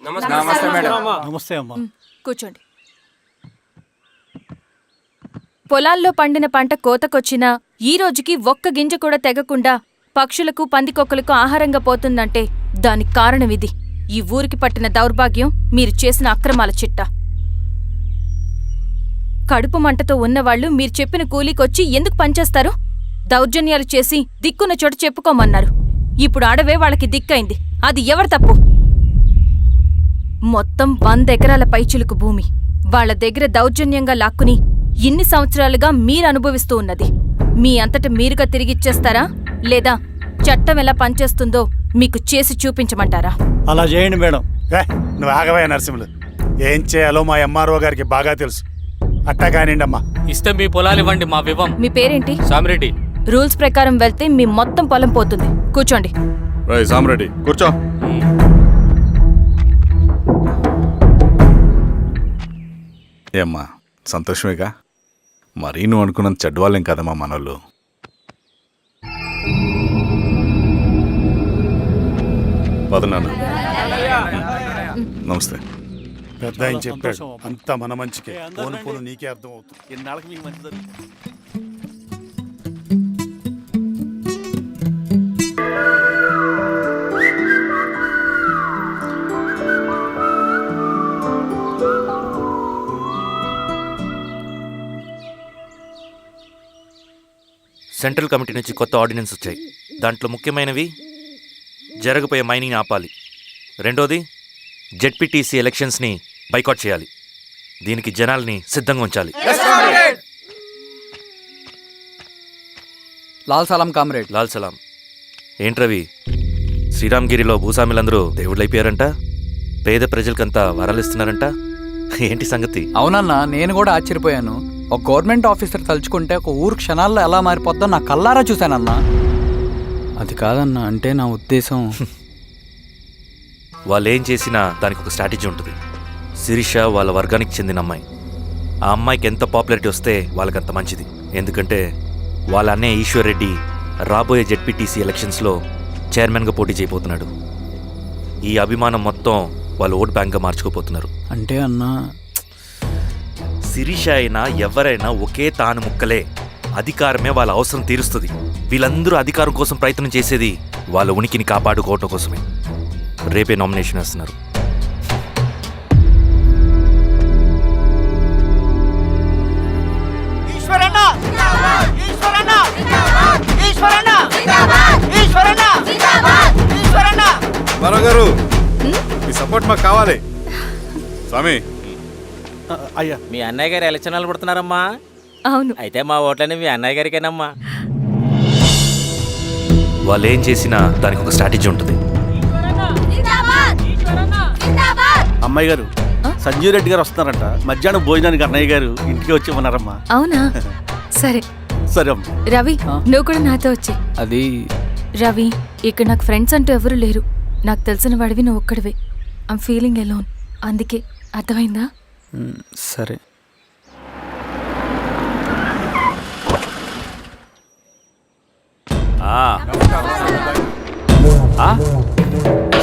నమస్తే మేడం. నమస్తే అమ్మా. కూర్చోండి. పొలాల్లో పండిన పంట కోతకొచ్చినా ఈ రోజుకి ఒక్క గింజ కూడా తెగకుండా పక్షులకు పందికొక్కలకు ఆహారంగా పోతుందంటే దానికి కారణమిది. ఈ ఊరికి పట్టిన దౌర్భాగ్యం మీరు చేసిన అక్రమాల చిట్టా. కడుపు మంటతో ఉన్నవాళ్లు మీరు చెప్పిన కూలీకొచ్చి ఎందుకు పనిచేస్తారు? దౌర్జన్యాలు చేసి దిక్కున్న చోట చెప్పుకోమన్నారు. ఇప్పుడు అడవే వాళ్ళకి దిక్కైంది. అది ఎవరి తప్పు? మొత్తం 100 ఎకరాల పైచిలుకు భూమి వాళ్ల దగ్గర దౌర్జన్యంగా లాక్కుని ఇన్ని సంవత్సరాలుగా మీరనుభవిస్తూ ఉన్నది. మీ అంతట మీరుగా తిరిగిచ్చేస్తారా, లేదా చట్టం ఎలా పనిచేస్తుందో మీకు చేసి చూపించమంటారా? అలా చేయండి మేడం. నువ్వు ఆగవయ్య నరసింహులు. ఏం చేయాలో మా ఎంఆర్ఓ గారికి బాగా తెలుసు. అట్టా కానివ్వండి అమ్మా. ఇస్తే మీ పొలాలు ఇవ్వండి, మా వివం. మీ పేరేంటి? సామిరెడ్డి. రూల్స్ ప్రకారం వెళ్తే మీ మొత్తం పొలం పోతుంది. కూర్చోండి. సామిరెడ్డి కూర్చో. ఏమ్మా సంతోషమేగా? మరీ నువ్వు అనుకున్నంత చెడ్డవాళ్ళేం కదమ్మా మనోళ్ళు. పదనాన్న. నమస్తే. పెద్ద ఆయన చెప్పాడు అంతా మన మంచికే. పోను పోను నీకే అర్థం అవుతుంది. ఎన్నాళ్ళకి మీకు మంచి జరుగుతుంది. సెంట్రల్ కమిటీ నుంచి కొత్త ఆర్డినెన్స్ వచ్చాయి. దాంట్లో ముఖ్యమైనవి జరగబోయే మైనింగ్ని ఆపాలి. రెండోది జెడ్పీటీసీ ఎలక్షన్స్ని బైకాట్ చేయాలి. దీనికి జనాల్ని సిద్ధంగా ఉంచాలి. లాల్ సలాం కామ్రేడ్. లాల్ సలాం. ఏంట్రవి, శ్రీరామ్గిరిలో భూస్వాములందరూ దేవుళ్ళైపోయారంట, పేద ప్రజలకంతా వరాలు ఇస్తున్నారంట. ఏంటి సంగతి? అవునన్నా, నేను కూడా ఆశ్చర్యపోయాను. ఒక గవర్నమెంట్ ఆఫీసర్ తలుచుకుంటే ఒక ఊరు క్షణాల్లో ఎలా మారిపోద్దో నా కల్లారా చూశానన్నా. అది కాదన్నా, అంటే నా ఉద్దేశం వాళ్ళు ఏం చేసినా దానికి ఒక స్ట్రాటజీ ఉంటుంది. శిరీష వాళ్ళ వర్గానికి చెందిన అమ్మాయి. ఆ అమ్మాయికి ఎంత పాపులారిటీ వస్తే వాళ్ళకంత మంచిది. ఎందుకంటే వాళ్ళ అన్నయ్య ఈశ్వర్ రెడ్డి రాబోయే జెడ్పీటీసీ ఎలక్షన్స్లో చైర్మన్గా పోటీ చేయబోతున్నాడు. ఈ అభిమానం మొత్తం వాళ్ళు ఓట్ బ్యాంక్గా మార్చుకోపోతున్నారు. అంటే అన్నా, శిరీష అయినా ఎవరైనా ఒకే తాను ముక్కలే. అధికారమే వాళ్ళ అవసరం తీరుస్తుంది. వీళ్ళందరూ అధికారం కోసం ప్రయత్నం చేసేది వాళ్ళ ఉనికిని కాపాడుకోవటం కోసమే. రేపే నామినేషన్ వేస్తున్నారు. గారు మీ సపోర్ట్ మాకు కావాలి. స్వామి. అయ్యా, మీ అన్నయ్య గారు ఎలక్షన్ నిలబడుతున్నారమ్మా? అవును. అయితే మా ఓట్లన్నీ మీ అన్నయ్య గారికేనమ్మా. వాళ్ళు ఏం చేసినా దానికి ఒక స్ట్రాటజీ ఉంటుంది. అమ్మాయి గారు, సంజీవ్ రెడ్డి గారు వస్తున్నారంట. మధ్యాహ్నం భోజనానికి అన్నయ్య గారు ఇంటికి వచ్చి ఉన్నారమ్మా. అవునా? సరే సరే అమ్మా. రవి, నువ్వు కూడా నాతో వచ్చే. అది రవి, ఇక్కడ నాకు ఫ్రెండ్స్ అంటూ ఎవరు లేరు. నాకు తెలిసిన వాడివి నువ్వు ఒక్కడివే. I'm feeling alone. అందుకే. అర్థమైందా? సరే.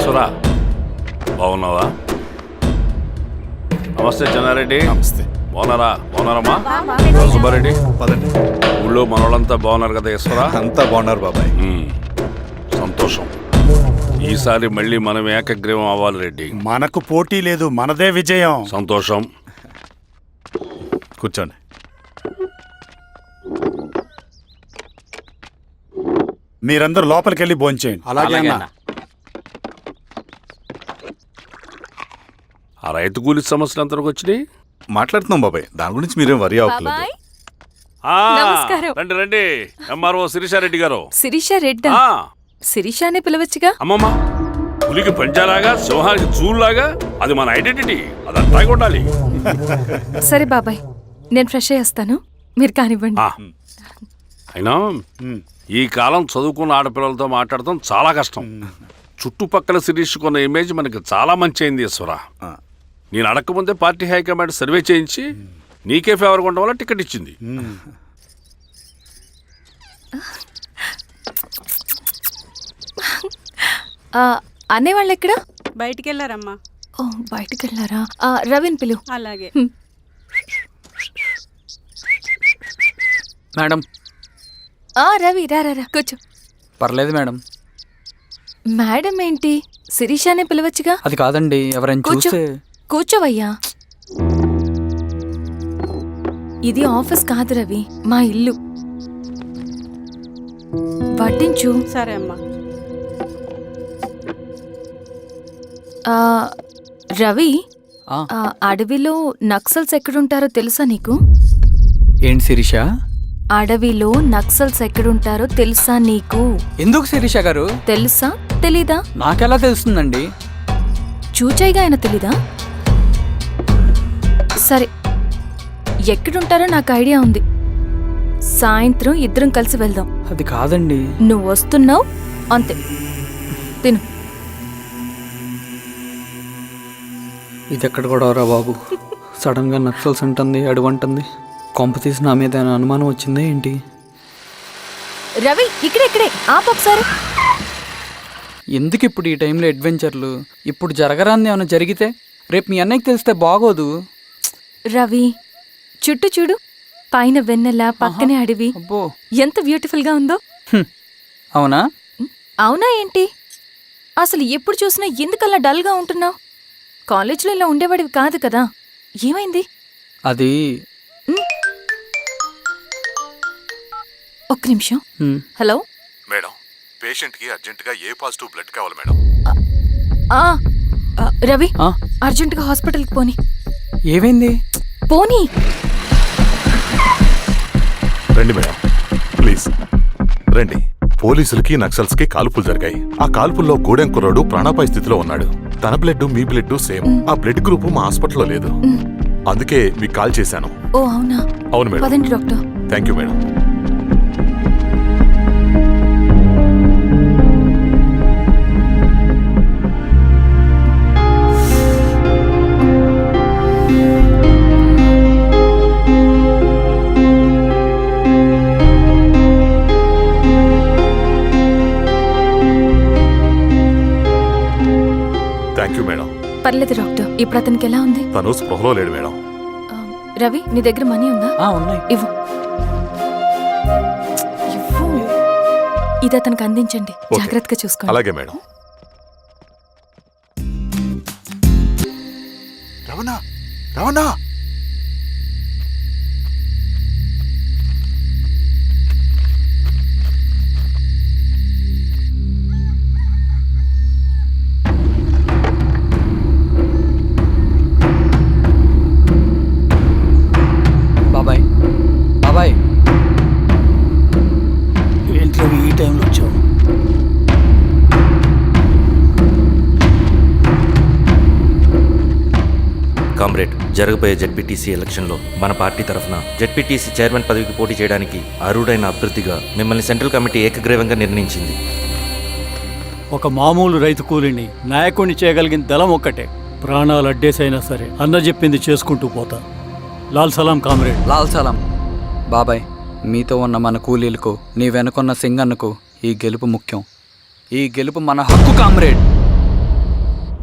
సురా బాగున్నావా? నమస్తే చెన్నారెడ్డి. నమస్తే. బాగున్నారమ్మా? సుబ్బారెడ్డి పదండి. ఊళ్ళో మనోళ్ళంతా బాగున్నారు కదా ఈశ్వరా? అంతా బాగున్నారు బాబాయ్. సంతోషం. ఈసారి మళ్ళీ మనం ఏకగ్రీవం అవ్వాలి రెడ్డి. మనకు పోటీ లేదు, మనదే విజయం. సంతోషం. కూర్చోండి. మీరందరూ లోపలికి వెళ్ళి భోంచేయండి. అలాగే అన్న. ఆ రైతు కూలి సమస్యలు ఎంతవరకు వచ్చినాయి? మాట్లాడుతున్నాం బాబాయ్, దాని గురించి మీరేం వరి అవ్వట్లేదు. బాబాయ్, ఆ, నమస్కారం. రండి రండి. ఎంఆర్ఓ శిరీషారెడ్డి గారు. శిరీష రెడ్డా? ఆ, శిరీష అనే పిలవచ్చుగా. అమ్మమ్మ, పులికి పంచాలాగా సింహానికి చూలాగా అది మన ఐడెంటిటీ. అదంతా ఉండాలి. సరే బాబాయ్, నేను ఫ్రెష్ అయ్యేస్తాను. మీరు కానివ్వండి. అయినా ఈ కాలం చదువుకున్న ఆడపిల్లలతో మాట్లాడటం చాలా కష్టం. చుట్టుపక్కల శిరీష్ కొన్న ఇమేజ్ మనకి చాలా మంచి అయింది ఈశ్వరా. నేను అడగకముందే పార్టీ హైకమాండ్ సర్వే చేయించి నీకే ఫేవర్గా ఉండడం వల్ల టికెట్ ఇచ్చింది. అనేవాళ్ళు ఎక్కడ? బయటికి వెళ్ళారమ్మా. ఓ బయటికి వెళ్ళారా? రవిని పిలు. అలాగే. మేడం రవి రా రా రా, కూర్చో. పర్లేదు మేడం. మేడం ఏంటి, శిరీషానే పిలవచ్చుగా. అది కాదండి, ఎవరైనా కూర్చో. చూస్తే. కూర్చోవయ్యా. ఇది ఆఫీస్ కాదు రవి, మా ఇల్లు. వడ్డించు. సరే అమ్మా. రవి, ఆ, అడవిలో నక్సల్స్ ఎక్కడుంటారో తెలుసా నీకు? ఏంటి శిరీష? అడవిలో నక్సల్స్ ఎక్కడుంటారో తెలుసా నీకు? ఎందుకు శిరీష గారు? తెలుసా తెలీదా? నాకెలా తెలుస్తుందండి? చూచాయిగా ఆయన తెలీదా? సరే, ఎక్కడుంటారో నాకు ఐడియా ఉంది. సాయంత్రం ఇద్దరం కలిసి వెళ్దాం. అది కాదండి. నువ్వు వస్తున్నావు అంతే, తిను. ఇది ఎక్కడ కూడా రా బాబు. సడన్ గా నక్సల్స్ అంటుంది, అడువంటుంది. కొంప తీసి నా మీద ఏమైనా అనుమానం వచ్చిందే ఏంటి? రవి ఇక్కడే ఆపొకసారి. ఎందుకు ఇప్పుడు ఈ టైంలో అడ్వెంచర్లు? ఇప్పుడు జరగరాంది ఏమైనా జరిగితే రేపు మీ అన్నయ్యకి తెలిస్తే బాగోదు. రవి, చుట్టూ చూడు, పైన వెన్నెల, పక్కనే అడవి. అబ్బో, ఎంత బ్యూటిఫుల్ గా ఉందో. అవునా? అవునా ఏంటి? అసలు ఎప్పుడు చూసినా ఎందుకలా డల్ గా ఉంటున్నావు? కాలేజ్లో ఇలా ఉండేవాడివి కాదు కదా, ఏమైంది? అది ఒక్క నిమిషం. హలో మేడం, పేషెంట్ కి అర్జెంట్ గా ఏ పాజిటివ్ బ్లడ్ కావాలి మేడం. రవి, ఆ? అర్జెంటుగా హాస్పిటల్కి పోని. ఏమైంది? పోనీ. రండి మేడం, ప్లీజ్ రండి. పోలీసులకి నక్సల్స్ కి కాల్పులు జరిగాయి. ఆ కాల్పుల్లో గూడెం కుర్రాడు ప్రాణాపాయ స్థితిలో ఉన్నాడు. తన బ్లడ్ మీ బ్లడ్ సేమ్. ఆ బ్లడ్ గ్రూప్ మా హాస్పిటల్లో లేదు. అందుకే మీకు కాల్ చేశాను. ఓ అవునా? అవును మేడం. పదండి doctor. Thank you madam. Thank you madam. పర్లేదు డాక్టర్, ఇప్పుడు అతనికి ఎలా ఉంది? తను స్పృహలో లేడు మేడం. రవి, నీ దగ్గర మనీ ఉందా? ఉన్నాయి. ఇవ్వు. ఇది అతనికి అందించండి, ఓకే. జాగ్రత్తగా చూసుకోండి. అలాగే మేడం. రవణ, రవణ, బాబాయ్, బాబాయ్. ఏంట్లో ఈ టైంలో వచ్చావు? కామ్రేడ్, జరగబోయే జెడ్పీటీసీ ఎలక్షన్లో మన పార్టీ తరఫున జెడ్పీటీసీ చైర్మన్ పదవికి పోటీ చేయడానికి అర్హుడైన అభ్యర్థిగా మిమ్మల్ని సెంట్రల్ కమిటీ ఏకగ్రీవంగా నిర్ణయించింది. ఒక మామూలు రైతు కూలిని నాయకుడిని చేయగలిగిన దళం ఒక్కటే. ప్రాణాలు అడ్డేసైనా సరే అన్న చెప్పింది చేసుకుంటూ పోతా. లాల్ సలాం కామ్రేడ్. లాల్ సలాం. బాబాయ్, మీతో ఉన్న మన కూలీలకు, నీ వెనుకున్న సింగన్నకు ఈ గెలుపు ముఖ్యం. ఈ గెలుపు మన హక్కు కామ్రేడ్.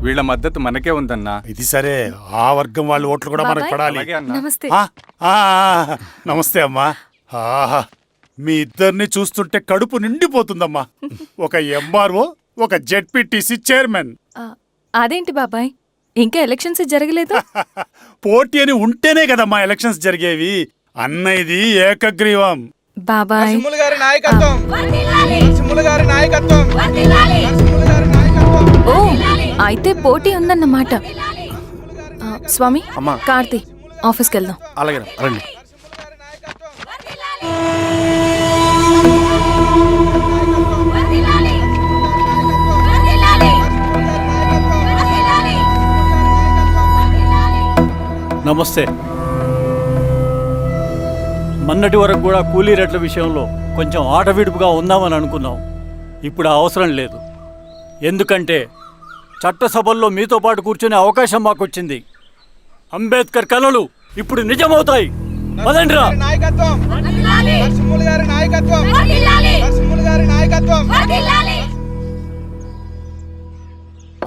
వీళ్ళ మద్దతు మనకే ఉందన్నా. ఇది సరే, ఆ వర్గం వాళ్ళ ఓట్లు కూడా మనకు బాబాయ్. పడాలి. అలాగే అన్నా. నమస్తే. నమస్తే అమ్మా. ఆహా, మీ ఇద్దరిని చూస్తుంటే కడుపు నిండిపోతుందమ్మా. ఒక ఎంఆర్ఓ, ఒక జెడ్పీటీసీ చైర్మన్. అదేంటి బాబాయ్, ఇంకా ఎలక్షన్స్ జరగలేదు? పోటీ అని ఉంటేనే కదమ్మా ఎలక్షన్స్ జరిగేవి. అన్నయ్యది ఏకగ్రీవం. బాబాయ్, ఓ అయితే పోటీ ఉందన్నమాట. స్వామి, కార్తీ, ఆఫీస్కి వెళ్దాం. అలాగే రండి. నమస్తే. మొన్నటి వరకు కూడా కూలీ రేట్ల విషయంలో కొంచెం ఆట విడుపుగా ఉందామని అనుకున్నాం. ఇప్పుడు ఆ అవసరం లేదు. ఎందుకంటే చట్టసభల్లో మీతో పాటు కూర్చునే అవకాశం మాకు వచ్చింది. అంబేద్కర్ కలలు ఇప్పుడు నిజమవుతాయి. పదండ్రా.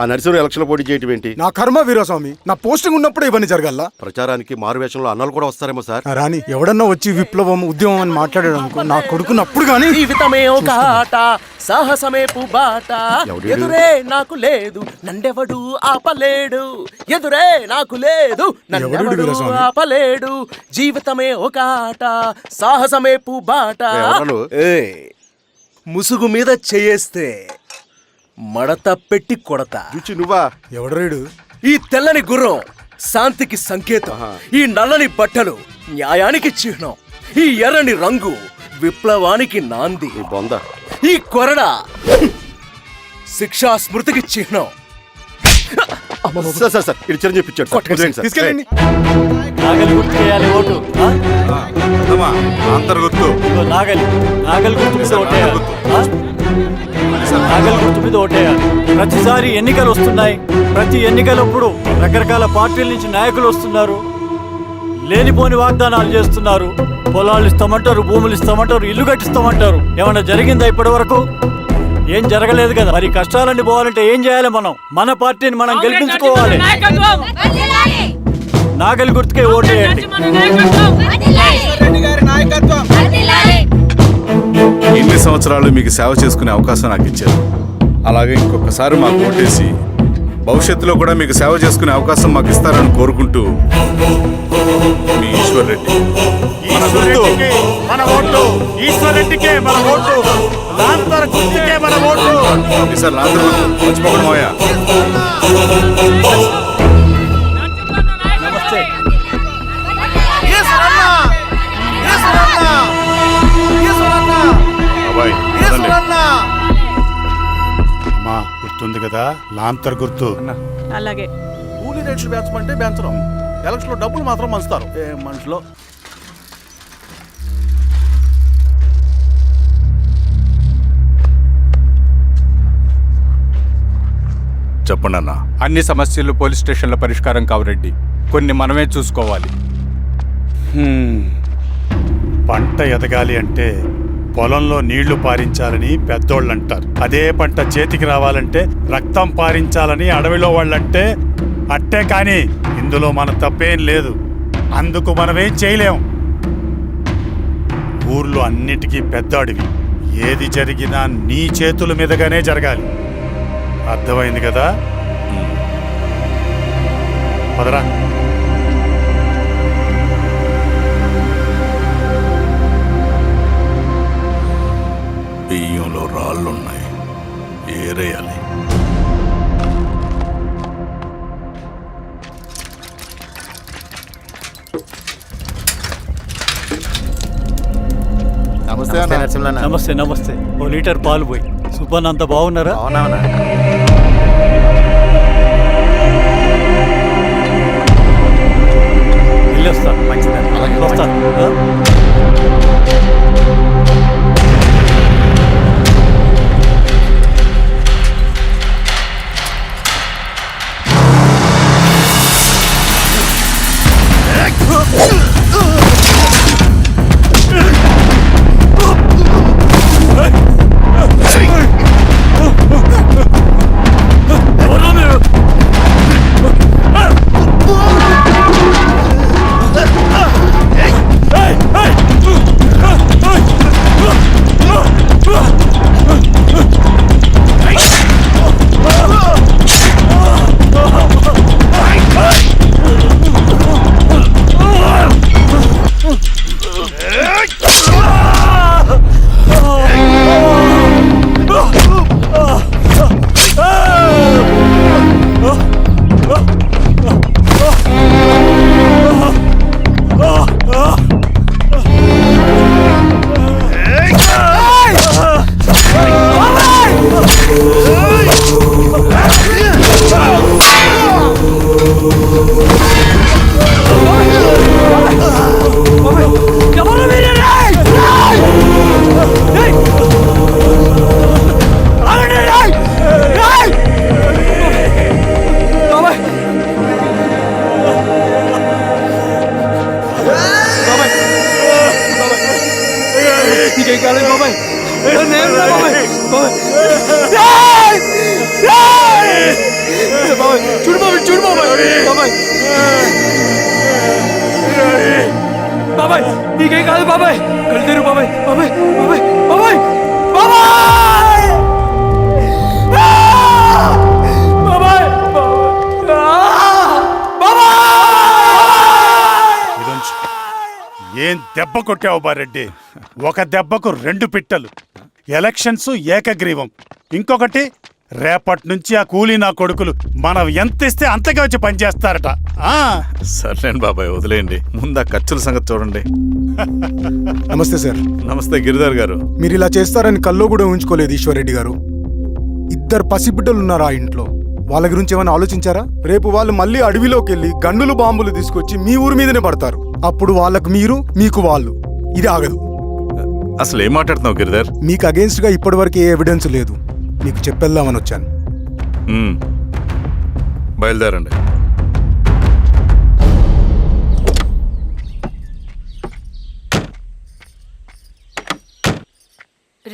ఆ నరసింహ ఎలక్షన్ పోటీ చేయటం ఏంటి? నా కర్మ వీరస్వామి, నా పోస్టింగ్ ఉన్నప్పుడే ఇవన్నీ జరగాల. ప్రచారానికి మారువేషంలో అన్నలు కూడా వస్తారేమో సార్. రాని ఎవడన్నా వచ్చి విప్లవం ఉద్యమం అని మాట్లాడాడు అనుకో, నా కొడుకున్నప్పుడు గానీ జీవితమే ఒక ఆట, సాహసమే పుబాట, ఎదురే నాకు లేదు నన్నెవడు ఆపలేడు, ఎదురే నాకు లేదు నన్నెవడు ఆపలేడు, జీవితమే ఒక ఆట, సాహసమే పుబాట. ముసుగు మీద చేయేస్తే మడత పెట్టి కొడతా. నువ్వా? ఎవడరేడు? ఈ తెల్లని గుర్రం శాంతికి సంకేతం, ఈ నల్లని బట్టలు న్యాయానికి చిహ్నం, ఈ ఎర్రని రంగు విప్లవానికి నాంది, ఈ కొరడ శిక్షా స్మృతికి చిహ్నం. చిరంజీవి పిచ్చాడు. తీసుకెళ్ళండి. నాగలి గుర్తు చేయాలి ఓటు. ఇదిగో నాగలి గుర్తు మీద ఓటేయాలి. నాగలి గుర్తు మీద ఓటేయాలి. ప్రతిసారి ఎన్నికలు వస్తున్నాయి. ప్రతి ఎన్నికలప్పుడు రకరకాల పార్టీల నుంచి నాయకులు వస్తున్నారు, లేనిపోని వాగ్దానాలు చేస్తున్నారు. పొలాలు ఇస్తామంటారు, భూములు ఇస్తామంటారు, ఇల్లు కట్టిస్తామంటారు. ఏమన్నా జరిగిందా ఇప్పటి వరకు? ఏం జరగలేదు కదా. మరి కష్టాలన్నీ పోవాలంటే ఏం చేయాలి? మన పార్టీని మనం గెలిపించుకోవాలి. నాగలి గుర్తుకే ఓటేయండి. ఇన్ని సంవత్సరాలు మీకు సేవ చేసుకునే అవకాశం నాకు ఇచ్చారు. అలాగే ఇంకొకసారి మాకు ఓటేసి భవిష్యత్తులో కూడా మీకు సేవ చేసుకునే అవకాశం మాకు ఇస్తారని కోరుకుంటూ, మీ ఈశ్వర్ రెడ్డి. మన ఓటు ఈశ్వర్ రెడ్డికే, మన ఓటు లాంతర్ గుర్తుకే, మన ఓటు. సార్ మర్చిపోకుండా మోయా. నమస్తే. అమ్మా గుర్తుంది కదా, లాంతర్ గుర్తు. అలాగే కూలీ రేట్లు పెంచమంటే పెంచడం, ఎలక్షన్ లో డబ్బులు మాత్రం మంచుతారు. ఏ మనుషులో చెప్పండి అన్న. అన్ని సమస్యలు పోలీస్ స్టేషన్లో పరిష్కారం కావు రెడ్డి, కొన్ని మనమే చూసుకోవాలి. పంట ఎదగాలి అంటే పొలంలో నీళ్లు పారించాలని పెద్దోళ్ళు అంటారు. అదే పంట చేతికి రావాలంటే రక్తం పారించాలని అడవిలో వాళ్ళంటే అట్టే. కానీ ఇందులో మన తప్పేం లేదు, అందుకు మనమేం చేయలేం. ఊర్లో అన్నిటికీ పెద్ద అడవి, ఏది జరిగినా నీ చేతుల మీదగానే జరగాలి. అర్థమైంది కదా? పదరా. బియ్యంలో రాళ్ళున్నాయి, ఏరేయాలి. నమస్తే. నమస్తే. ఓ లీటర్ పాలు పోయి. సుబ్బన్ అంత బాగున్నారా? వెళ్ళొస్తా. వస్తా. చూడు బాబాయ్, చూడు బాబాయ్. బాబాయ్ బాబాయ్ నీకేం కాదు బాబాయ్. కళ్ళు తెరు బాబాయ్. బాబాయ్ బాబాయ్ బాబాయ్ బాబాయ్ బాబాయ్ బాబాయ్. ఇదొంచు. ఏం దెబ్బ కొట్టావు బారెడ్డి? ఒక దెబ్బకు 2 పిట్టలు. ఎలక్షన్స్ ఏకగ్రీవం. ఇంకొకటి, రేపటి నుంచి ఆ కూలీ నా కొడుకులు మనం ఎంత ఇస్తే అంతగా వచ్చి పనిచేస్తారట. సర్లేండి బాబాయ్, వదిలేయండి. ముందు ఆ ఖర్చుల సంగతి చూడండి. నమస్తే సార్. నమస్తే గిరిధర్ గారు. మీరు ఇలా చేస్తారని కల్లో కూడా ఊహించుకోలేదు ఈశ్వర్రెడ్డి గారు. 2 పసిబిడ్డలు ఉన్నారు ఆ ఇంట్లో. వాళ్ళ గురించి ఏమైనా ఆలోచించారా? రేపు వాళ్ళు మళ్ళీ అడవిలోకి వెళ్ళి గన్నులు బాంబులు తీసుకొచ్చి మీ ఊరి మీదనే పడతారు. అప్పుడు వాళ్ళకు మీరు, మీకు వాళ్ళు. ఇది ఆగదు. అసలు ఏం మాట్లాడుతున్నావు గిరిధర్? మీకు అగేన్స్ట్ గా ఇప్పటివరకు ఏ ఎవిడెన్స్ లేదు. మీకు చెప్పేద్దామని వచ్చాను. బయలుదేరండి.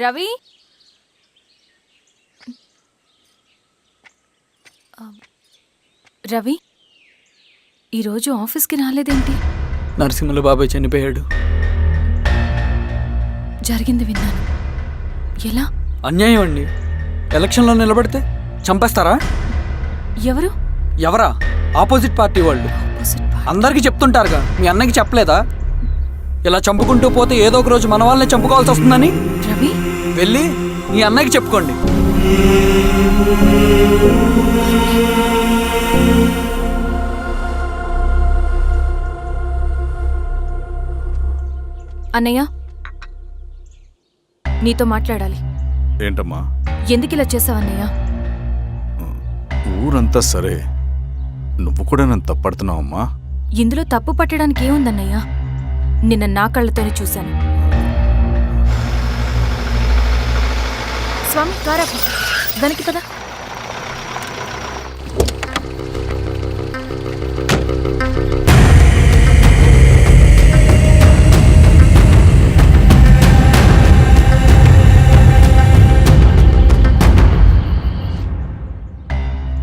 రవి, రవి ఈరోజు ఆఫీస్కి రాలేదేంటి? నరసింహుల బాబాయ్ చనిపోయాడు. జరిగింది విన్నాను. ఎలా? అన్యాయం అండి. ఎలక్షన్లో నిలబడితే చంపేస్తారా? ఎవరు? ఎవరా? ఆపోజిట్ పార్టీ వాళ్ళు. అందరికీ చెప్తుంటారుగా, మీ అన్నకి చెప్పలేదా? ఇలా చంపుకుంటూ పోతే ఏదో ఒక రోజు మన వాళ్ళని చంపుకోవాల్సి వస్తుందని. రవి, వెళ్ళి మీ అన్నకి చెప్పుకోండి. అన్నయ్య, నీతో మాట్లాడాలి. ఏంటమ్మా? ఎందుకు ఇలా చేసావన్నయ్య? ఊరంతా సరే, నువ్వు కూడా నన్ను తప్పడుతున్నావమ్మా. ఇందులో తప్పు పట్టడానికి ఏముందన్నయ్య? నిన్న నా కళ్ళతోనే చూశాను. స్వామి, కారాపు దానికి పద.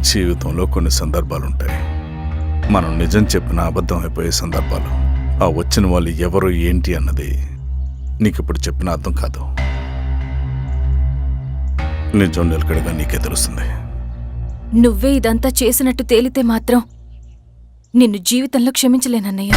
జీవితంలో కొన్ని సందర్భాలుంటాయి, మనం నిజం చెప్పిన అబద్ధం అయిపోయే సందర్భాలు. ఆ వచ్చిన వాళ్ళు ఎవరు ఏంటి అన్నది నీకిప్పుడు చెప్పిన అర్థం కాదు. నిజం నిలకడగా నీకే తెలుస్తుంది. నువ్వే ఇదంతా చేసినట్టు తేలితే మాత్రం నిన్ను జీవితంలో క్షమించలేనన్నయ్య.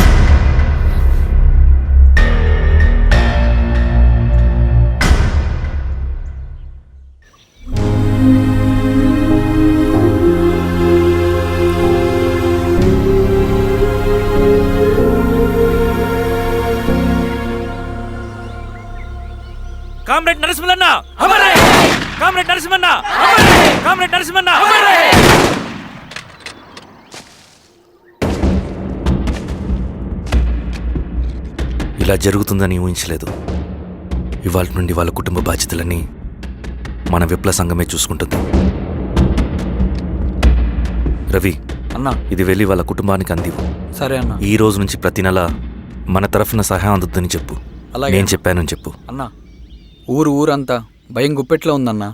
కామ్రేడ్ నరసింహన్న, కామ్రేడ్ నరసింహన్న, కామ్రేడ్ నరసింహన్న. ఇలా జరుగుతుందని ఊహించలేదు. ఇవాళ నుండి వాళ్ళ కుటుంబ బాధ్యతలన్నీ మన విప్లవ సంఘమే చూసుకుంటుంది. రవి అన్నా, ఇది వెళ్ళి వాళ్ళ కుటుంబానికి అందివు. సరే అన్న. ఈ రోజు నుంచి ప్రతి నెల మన తరఫున సహాయం అందుతుందని చెప్పు. అలాగే. నేను చెప్పానని చెప్పు. అన్నా, ఊరంతా భయం గుప్పెట్లో ఉందన్నా.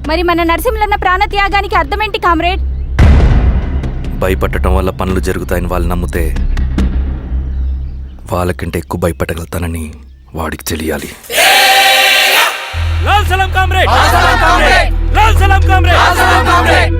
మరి మన నరసింహులన్న ప్రాణత్యాగానికి అర్థమేంటి కామ్రేడ్? భయపడటం వల్ల పనులు జరుగుతాయని వాళ్ళు నమ్మితే వాళ్ళకంటే ఎక్కువ భయపడగలుగుతానని వాడికి తెలియాలి. లాల్ సలాం కామ్రేడ్, లాల్ సలాం కామ్రేడ్, లాల్ సలాం కామ్రేడ్.